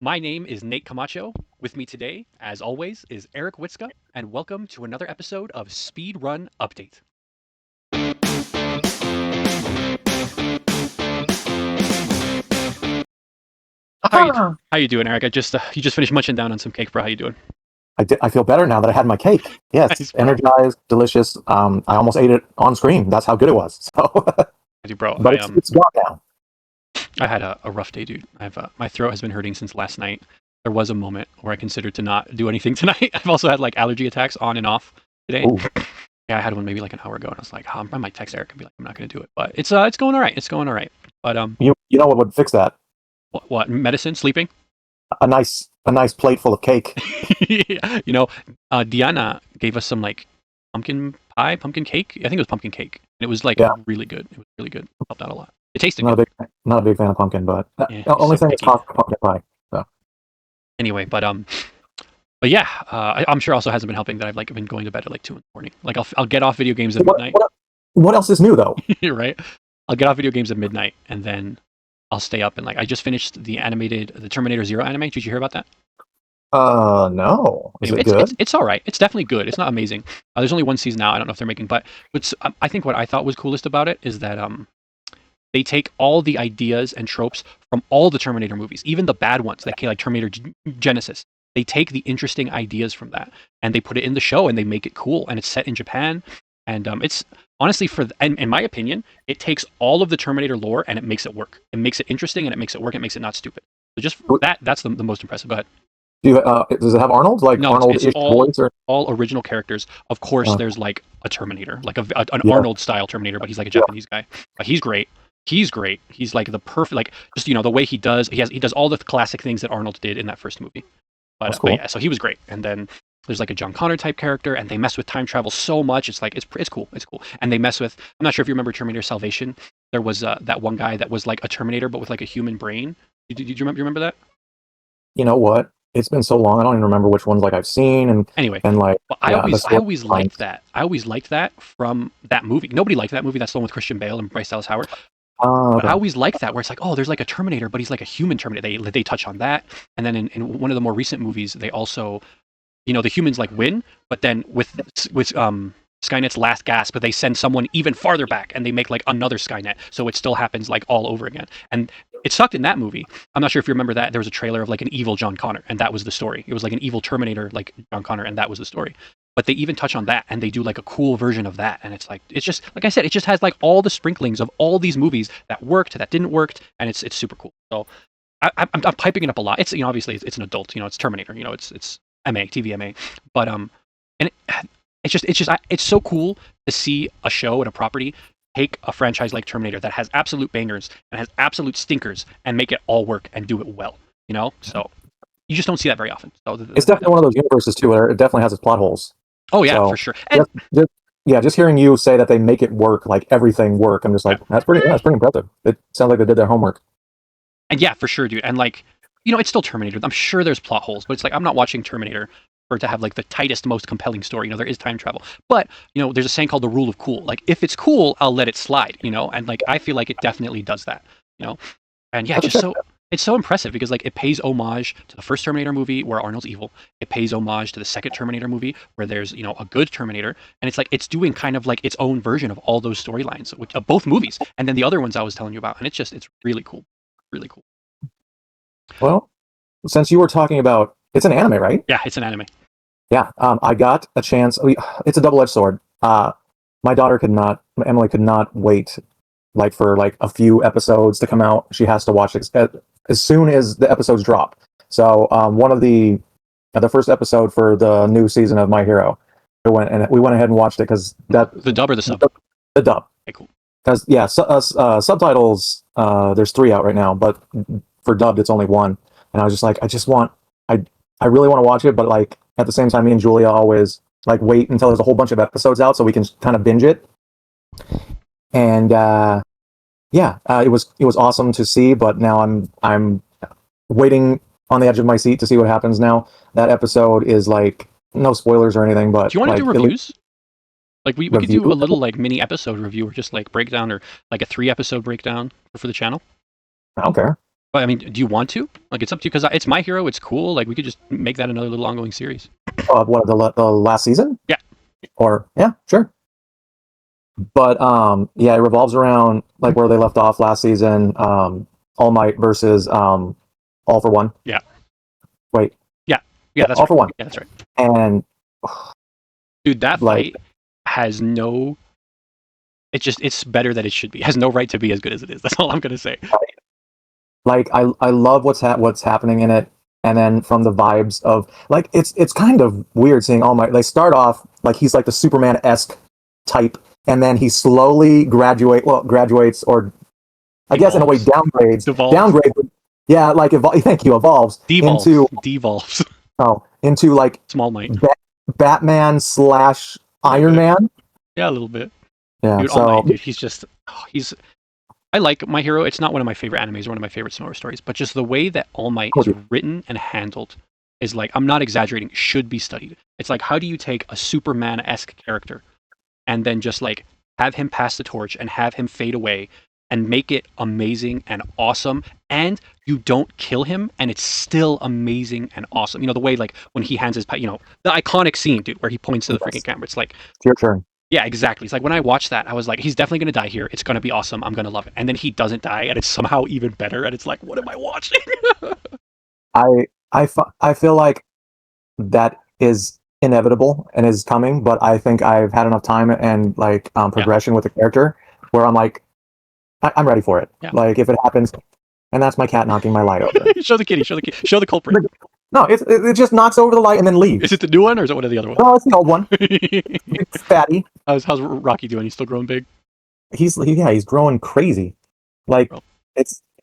My name is Nate Camacho. With me today, as always, is Eric Witzka, and welcome to another episode of Speedrun Update. How you Ah, how you doing, Eric? You just finished munching down on some cake, bro. How you doing? I feel better now that I had my cake. Yes, Nice, bro. energized, delicious. I almost ate it on screen. That's how good it was. So, Bro, but it's gone now. I had a rough day, dude. My throat has been hurting since last night. There was a moment where I considered to not do anything tonight. I've also had like allergy attacks on and off today. Ooh, Yeah, I had one maybe like an hour ago, and I was like, I might text Eric and be like, I'm not gonna do it, but it's going all right. It's going all right. But you know what would fix that? what medicine? Sleeping? A nice plate full of cake. you know, Diana gave us some like pumpkin pie, pumpkin cake. I think it was pumpkin cake, and it was like Yeah, really good. It was really good. It helped out a lot. It tasted not a good. big fan of pumpkin, but Yeah, the he's only so thing that's picky. hot is pumpkin pie. So, Anyway, but yeah, I'm sure also hasn't been helping that I've like been going to bed at like 2 in the morning. Like I'll get off video games at what, midnight. what what else is new though? Right? I'll get off video games at midnight, and then I'll stay up and like I just finished the Terminator Zero anime. Did you hear about that? No. Is Anyway, it it's good? it's all right. It's definitely good. It's not amazing. There's only one season now. I don't know if they're making, but I think what I thought was coolest about it is that they take all the ideas and tropes from all the Terminator movies, even the bad ones, like Terminator Genesis. They take the interesting ideas from that and they put it in the show and they make it cool. And it's set in Japan. And it's honestly, in my opinion, it takes all of the Terminator lore and it makes it work. It makes it interesting and it makes it work. It makes it not stupid. So just that's the most impressive. Go ahead. Does it have Arnold, like No, it's Arnold-ish voice, or all original characters. Of course, uh, there's like a Terminator, like an yeah, Arnold style Terminator, but he's like a yeah, Japanese guy. But he's great. He's great. He's like the perfect, like just the way he does. He does all the classic things that Arnold did in that first movie. that's But cool. yeah, so he was great. And then there's like a John Connor type character, and they mess with time travel so much. It's like it's cool. It's cool. And they mess with. I'm not sure if you remember Terminator Salvation. There was that one guy that was like a Terminator, but with like a human brain. Did you remember that? You know what? It's been so long. I don't even remember which ones like I've seen, and Anyway, like, well, yeah, the I story always lines. liked that. I always liked that from that movie. Nobody liked that movie. That's the one with Christian Bale and Bryce Dallas Howard. But I Okay. always liked that where it's like, oh, there's like a Terminator, but he's like a human Terminator. They touch on that, and then in one of the more recent movies, they also, the humans like win, but then with Skynet's last gasp, but they send someone even farther back, and they make like another Skynet, so it still happens like all over again. And it sucked in that movie. I'm not sure if you remember that there was a trailer of like an evil John Connor, and that was the story. It was like an evil Terminator, like John Connor, and that was the story. But they even touch on that, and they do like a cool version of that, and it's just like I said, it just has like all the sprinklings of all these movies that worked, that didn't work, and it's super cool. So I'm piping it up a lot. It's obviously it's an adult, it's Terminator, it's MA TVMA, but and it's so cool to see a show and a property take a franchise like Terminator that has absolute bangers and has absolute stinkers and make it all work and do it well. So you just don't see that very often. So It's definitely one of those universes too, where it definitely has its plot holes. oh yeah, for So sure. And just yeah, just hearing you say that they make it work, like everything work, I'm just yeah, like, that's pretty impressive. It sounds like they did their homework. and yeah, for sure, dude. And like, it's still Terminator. I'm sure there's plot holes, but it's like I'm not watching Terminator for it to have like the tightest, most compelling story. There is time travel, but there's a saying called the rule of cool. Like, if it's cool, I'll let it slide. And like I feel like it definitely does that. You know, and yeah, That's a just check. so it's so impressive because like it pays homage to the first Terminator movie where Arnold's evil. It pays homage to the second Terminator movie where there's a good Terminator, and it's like it's doing kind of like its own version of all those storylines, which both movies, and then the other ones I was telling you about, and it's really cool, really cool. Well, since you were talking about, it's an anime, right? Yeah, it's an anime. Yeah. I got a chance. It's a double-edged sword. My daughter could not, Emily could not wait like for like a few episodes to come out. She has to watch it as soon as the episodes drop. So one of the first episode for the new season of My Hero, we went ahead and watched it because The dub or the sub? the dub. Okay, cool. Because yeah, subtitles. There's three out right now, but for dubbed it's only one. And I was just like, I I really want to watch it, but like at the same time, me and Julia always like wait until there's a whole bunch of episodes out so we can kind of binge it. And yeah, it was awesome to see, but now I'm waiting on the edge of my seat to see what happens now. That episode is like no spoilers or anything, Do but you want to do like at least reviews? Like we could do review. a little like mini episode review or just like breakdown or like a 3 episode breakdown for the channel. I don't care. But I mean, do you want to? Like, it's up to you because it's My Hero. It's cool. Like, we could just make that another little ongoing series. What the last season? Yeah. Or yeah, sure. But yeah, it revolves around like where they left off last season. All Might versus All for One. Yeah. Wait. Yeah. Yeah, that's All right. for One. Yeah, that's right. And dude, that like, fight has no. It's better than it should be. It has no right to be as good as it is. That's all I'm gonna say. like I love what's happening in it, and then from the vibes of like it's kind of weird seeing All Might. They start off like he's like the Superman-esque type, and then he slowly graduates, or I guess in a way Devolves. downgrades. Yeah, like thank you, evolves Devolves. into like Small Might. Batman slash Iron Man. Yeah, a little bit. Yeah, Dude, All Might, dude, he's. I like My Hero. It's not one of my favorite animes or one of my favorite Sonora stories, but just the way that All Might is written and handled is like, I'm not exaggerating, should be studied. It's like, how do you take a Superman-esque character and then just like have him pass the torch and have him fade away and make it amazing and awesome, and you don't kill him and it's still amazing and awesome. The way like when he hands his the iconic scene, dude, where he points to the freaking camera. It's like, it's your turn. yeah, exactly. It's like when I watched that, I was like, he's definitely going to die here. It's going to be awesome. I'm going to love it. And then he doesn't die, and it's somehow even better. And it's like, what am I watching? I feel like that is inevitable and is coming, but I think I've had enough time and like progression with the character where I'm like, I'm ready for it. Yeah. Like if it happens, and that's my cat knocking my light over. Show the kitty. Show the culprit. No, it just knocks over the light and then leaves. Is it the new one or is it one of the other ones? No, it's the old one. It's fatty. How's Rocky doing? He's still growing big? He's growing crazy. Like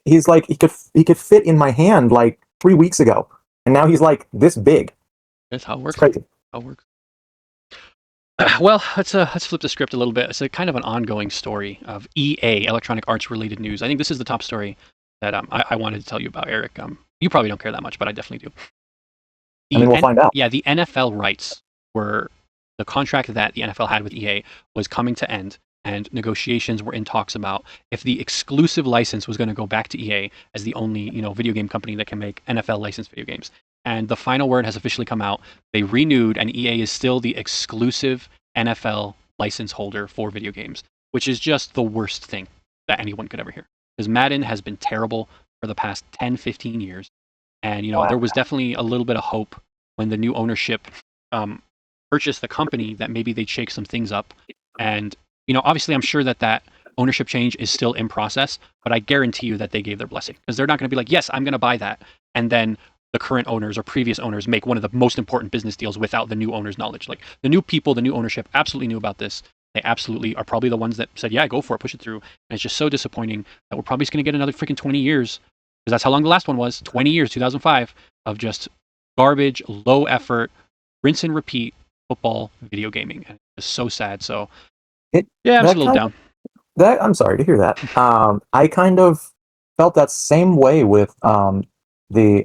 he's like he could fit in my hand like 3 weeks ago, and now he's like this big. That's how it works. It's crazy. How it works. Well, let's flip the script a little bit. It's a kind of an ongoing story of EA, Electronic Arts related news. I think this is the top story that I wanted to tell you about, Eric. You probably don't care that much, but I definitely do. We'll find out. Yeah, the NFL rights were the contract that the NFL had with EA was coming to end, and negotiations were in talks about if the exclusive license was going to go back to EA as the only video game company that can make NFL licensed video games. And the final word has officially come out. They renewed, and EA is still the exclusive NFL license holder for video games, which is just the worst thing that anyone could ever hear. Because Madden has been terrible for the past 10, 15 years. And, there was definitely a little bit of hope when the new ownership purchased the company that maybe they'd shake some things up. And, obviously I'm sure that ownership change is still in process, but I guarantee you that they gave their blessing. Because they're not going to be like, yes, I'm going to buy that. And then the current owners or previous owners make one of the most important business deals without the new owner's knowledge. Like the new people, the new ownership absolutely knew about this. They absolutely are probably the ones that said, yeah, go for it, push it through. And it's just so disappointing that we're probably just going to get another freaking 20 years, because that's how long the last one was, 20 years, 2005, of just garbage, low effort, rinse and repeat football video gaming. And it's so sad. So I'm just a little down. I'm sorry to hear that. I kind of felt that same way with the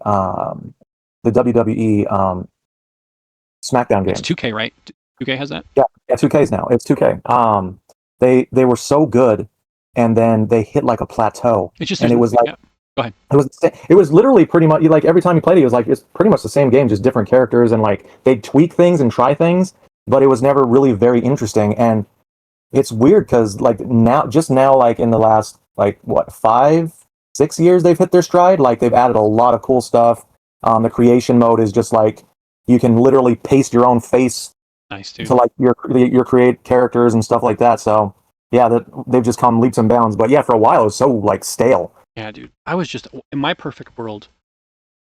WWE SmackDown game. It's 2K, right? 2K has that? Yeah, 2K's now. It's 2K. They were so good, and then they hit like a plateau. It's just, and it was like, yeah. Go ahead. It was literally pretty much like every time you played it, it was like it's pretty much the same game, just different characters, and like they'd tweak things and try things, but it was never really very interesting. And it's weird because like now, like in the last like what 5-6 years, they've hit their stride. Like they've added a lot of cool stuff. The creation mode is just like you can literally paste your own face. Nice, dude. To like your create characters and stuff like that. So yeah, they've just come leaps and bounds. But yeah, for a while it was so like stale. Yeah, dude. I was just in my perfect world,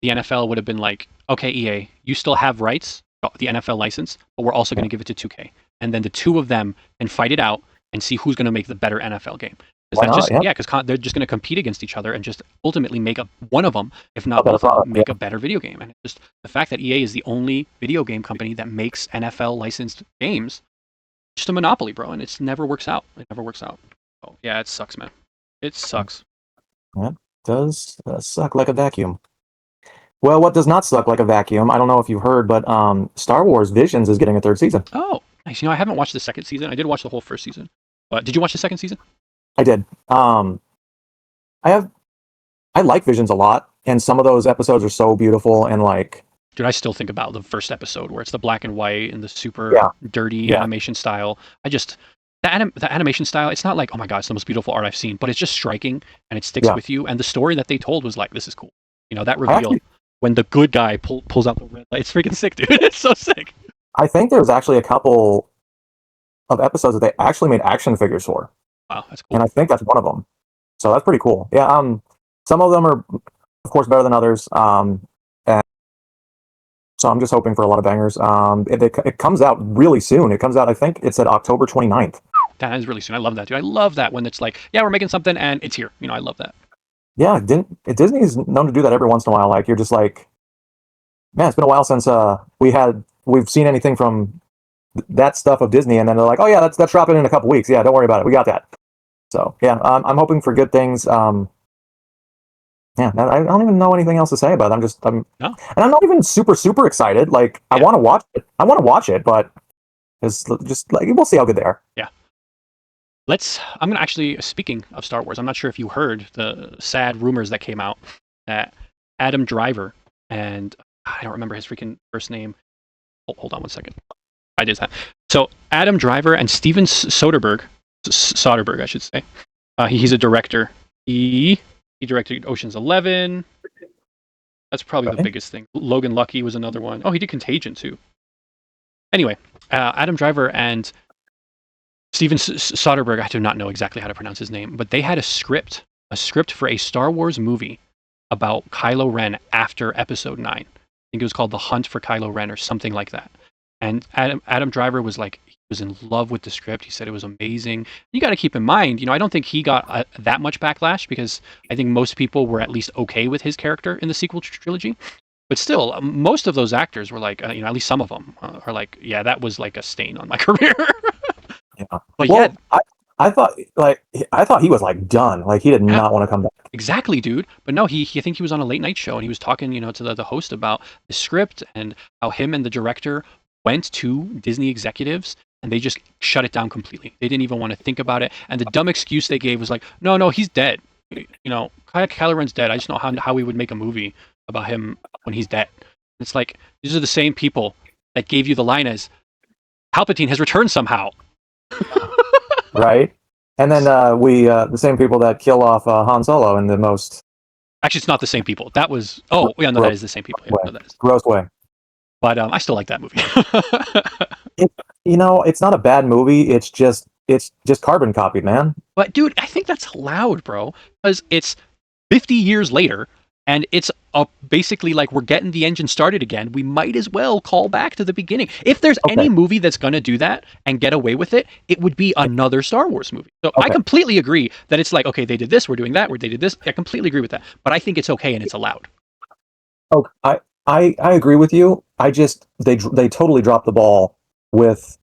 the NFL would have been like, okay, EA, you still have rights, the NFL license, but we're also going to give it to 2K, and then the two of them can fight it out and see who's going to make the better NFL game. Because they're just going to compete against each other and just ultimately make one of them, if not both of them, make a better video game. And just the fact that EA is the only video game company that makes NFL licensed games, just a monopoly, bro, and it never works out. It never works out. Oh yeah, it sucks, man. It sucks. That does suck like a vacuum. Well, what does not suck like a vacuum? I don't know if you've heard, but Star Wars Visions is getting a third season. Oh, nice. I haven't watched the second season. I did watch the whole first season. But did you watch the second season? I did. I have I like Visions a lot, and some of those episodes are so beautiful and like, Dude, I still think about the first episode where it's the black and white and the super yeah, dirty yeah, animation style. I just the animation style. It's not like, oh my god, it's the most beautiful art I've seen, but it's just striking and it sticks yeah. with you. And the story that they told was like, this is cool. That I reveal actually, when the good guy pulls out the red light. It's freaking sick, dude. It's so sick. I think there's actually a couple of episodes that they actually made action figures for, Wow, that's and cool. I think that's one of them. So that's pretty cool. Yeah. Some of them are, of course, better than others. And so I'm just hoping for a lot of bangers. It comes out really soon. It comes out, I think it said October 29th. That is really soon. I love that, dude. I love that when it's like, yeah, we're making something and it's here. I love that. Yeah, Disney's known to do that every once in a while. Like you're just like, man, it's been a while since we've seen anything from that stuff of Disney, and then they're like, oh yeah, that's dropping in a couple weeks. Yeah, don't worry about it. We got that. So yeah, I'm hoping for good things. Yeah, I don't even know anything else to say about it. No, And I'm not even super excited. Like I yeah, want to watch it. I want to watch it, but it's just like we'll see how good they are. yeah. I'm gonna actually, speaking of Star Wars, I'm not sure if you heard the sad rumors that came out that Adam Driver and I don't remember his freaking first name. Hold on one second. I did that. So Adam Driver and Steven Soderbergh, I should say. He's a director. He directed Ocean's 11. That's probably the Okay. biggest thing. Logan Lucky was another one. Oh, he did Contagion too. Anyway, Adam Driver and Steven Soderbergh, I do not know exactly how to pronounce his name, but they had a script for a Star Wars movie about Kylo Ren after Episode 9. I think it was called The Hunt for Kylo Ren or something like that. And Adam Driver was like, he was in love with the script. He said it was amazing. You got to keep in mind, I don't think he got that much backlash because I think most people were at least okay with his character in the sequel trilogy. But still, most of those actors were like, at least some of them are like, yeah, that was like a stain on my career. Yeah. But yeah, Well, I thought he was like done. Like he did yeah, not want to come back. exactly, dude. But no, I think he was on a late night show and he was talking, to the host about the script and how him and the director went to Disney executives and they just shut it down completely. They didn't even want to think about it. And the dumb excuse they gave was like, no, he's dead. Kylo Ren's dead. I just know how we would make a movie about him when he's dead. It's like, these are the same people that gave you the line as Palpatine has returned somehow. Right? And then the same people that kill off Han Solo in the most Actually, it's not the same people. That was, oh, yeah, no, that gross is the same people. Yeah, way. no, that is. Gross way. But I still like that movie. It, it's not a bad movie. It's just carbon copied, man. But dude, I think that's allowed, bro, because it's 50 years later, and it's basically like we're getting the engine started again. We might as well call back to the beginning. If there's Okay. any movie that's gonna do that and get away with it, it would be another Star Wars movie. So I Okay. completely agree that it's like, okay, they did this, we're doing that, or they did this. I completely agree with that. But I think it's okay and it's allowed. Okay. I agree with you. I just they totally dropped the ball with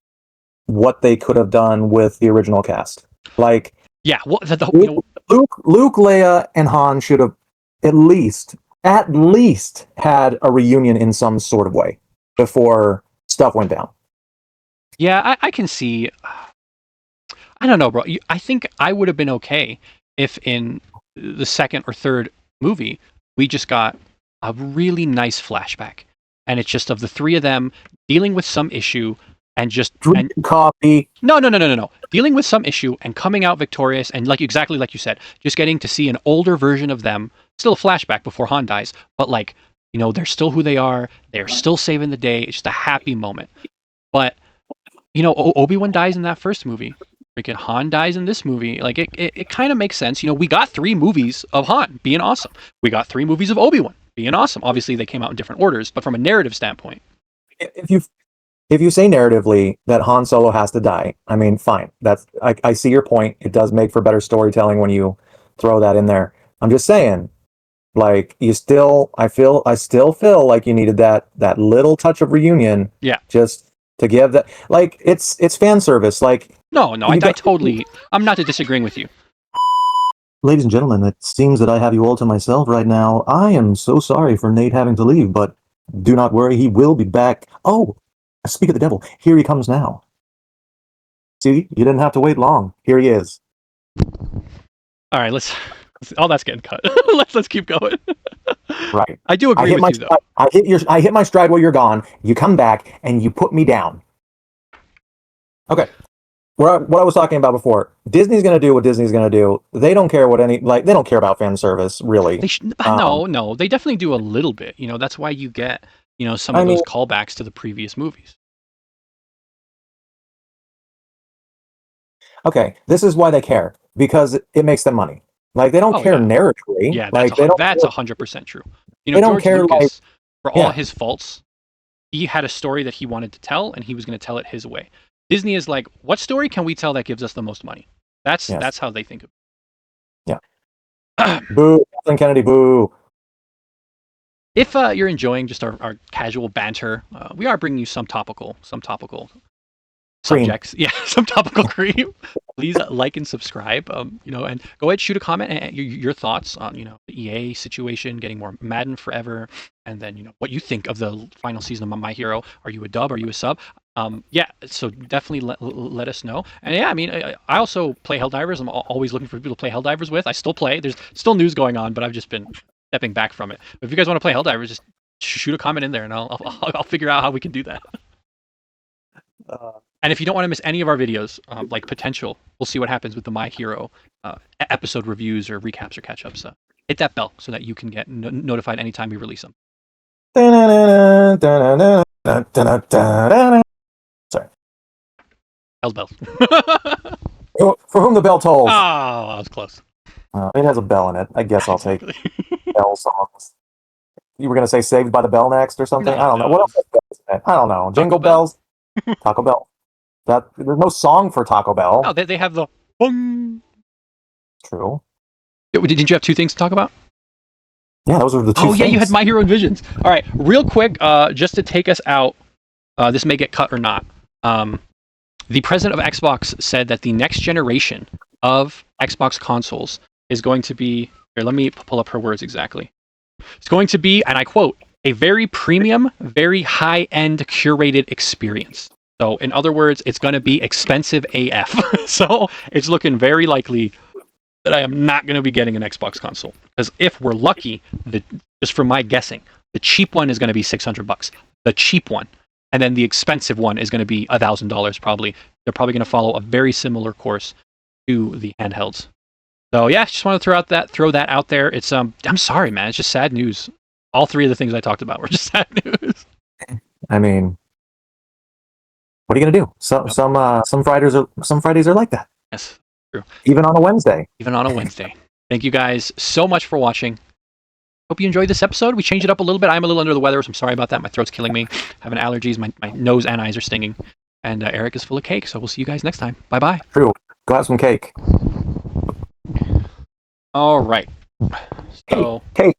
what they could have done with the original cast. Like Yeah. Well, Luke, Leia, and Han should have at least had a reunion in some sort of way before stuff went down. yeah, I can see. I don't know, bro. I think I would have been okay if in the second or third movie we just got a really nice flashback, and it's just of the three of them dealing with some issue and just and Drinking coffee. no, dealing with some issue and coming out victorious, and like exactly like you said, just getting to see an older version of them, still a flashback before Han dies, but like they're still who they are. They're still saving the day. It's just a happy moment. But Obi-Wan dies in that first movie. Freaking Han dies in this movie. Like it kind of makes sense. We got 3 movies of Han being awesome. We got 3 movies of Obi-Wan being awesome. Obviously, they came out in different orders, but from a narrative standpoint, If you say narratively that Han Solo has to die, I mean, fine. I see your point. It does make for better storytelling when you throw that in there. I'm just saying, like I still feel like you needed that little touch of reunion, yeah. just to give that, like it's fan service. Like No, I you got, totally. I'm not disagreeing with you. ladies and gentlemen, it seems that I have you all to myself right now. I am so sorry for Nate having to leave, but do not worry, he will be back. Oh, speak of the devil, here he comes now. See, you didn't have to wait long. Here he is. All right, let's All that's getting cut. Let's keep going. Right. I do agree with you though. I hit my stride while you're gone. You come back and you put me down. Okay. What I was talking about before, Disney's going to do what Disney's going to do. They don't care what they don't care about fan service, really. No, they definitely do a little bit. You know, that's why you get, you know, some of those callbacks to the previous movies. Okay, this is why they care, because it makes them money. Like, they don't care narratively. Yeah, like that's 100% true. You know, George Lucas, for all his faults, he had a story that he wanted to tell, and he was going to tell it his way. Disney is like, what story can we tell that gives us the most money? That's how they think of it. Yeah. Boo, Kathleen Kennedy, boo. If you're enjoying just our casual banter, we are bringing you some topical subjects. Yeah, some topical cream. Please like and subscribe. You know, and go ahead, shoot a comment and your thoughts on, you know, the EA situation, getting more Madden forever, and then, you know, what you think of the final season of My Hero. Are you a dub? Are you a sub? Yeah, so definitely let us know. And yeah, I mean, I also play Helldivers. I'm always looking for people to play Helldivers with. I still play. There's still news going on, but I've just been stepping back from it. But if you guys want to play Helldivers, just shoot a comment in there, and I'll figure out how we can do that. And if you don't want to miss any of our videos, like Potential, we'll see what happens with the My Hero episode reviews or recaps or catch-ups. Hit that bell so that you can get notified anytime we release them. Sorry. Hell's bells. For whom the bell tolls. Oh, that was close. It has a bell in it. I guess I'll take bell songs. You were going to say Saved by the Bell next or something? No, I don't know. What else has bells in it? I don't know. Jingle Bells? Taco Bell. There's no song for Taco Bell. Oh, they have the bong. True. Didn't you have two things to talk about? Yeah, those were the two things. Yeah, you had My Hero and Visions. All right, real quick, just to take us out, this may get cut or not. The president of Xbox said that the next generation of Xbox consoles is going to be, here, let me pull up her words exactly. It's going to be, and I quote, a very premium, very high-end curated experience. So, in other words, it's going to be expensive AF. So, it's looking very likely that I am not going to be getting an Xbox console. Because if we're lucky, just from my guessing, the cheap one is going to be $600. The cheap one. And then the expensive one is going to be $1,000 probably. They're probably going to follow a very similar course to the handhelds. So yeah, just want to throw that out there. It's I'm sorry, man. It's just sad news. All three of the things I talked about were just sad news. I mean, what are you gonna do? Some Fridays are like that. Yes, true. Even on a Wednesday. Thank you guys so much for watching. Hope you enjoyed this episode. We changed it up a little bit. I'm a little under the weather, so I'm sorry about that. My throat's killing me. Having allergies. My nose and eyes are stinging. And Eric is full of cake. So we'll see you guys next time. Bye bye. True. Go have some cake. All right. So cake.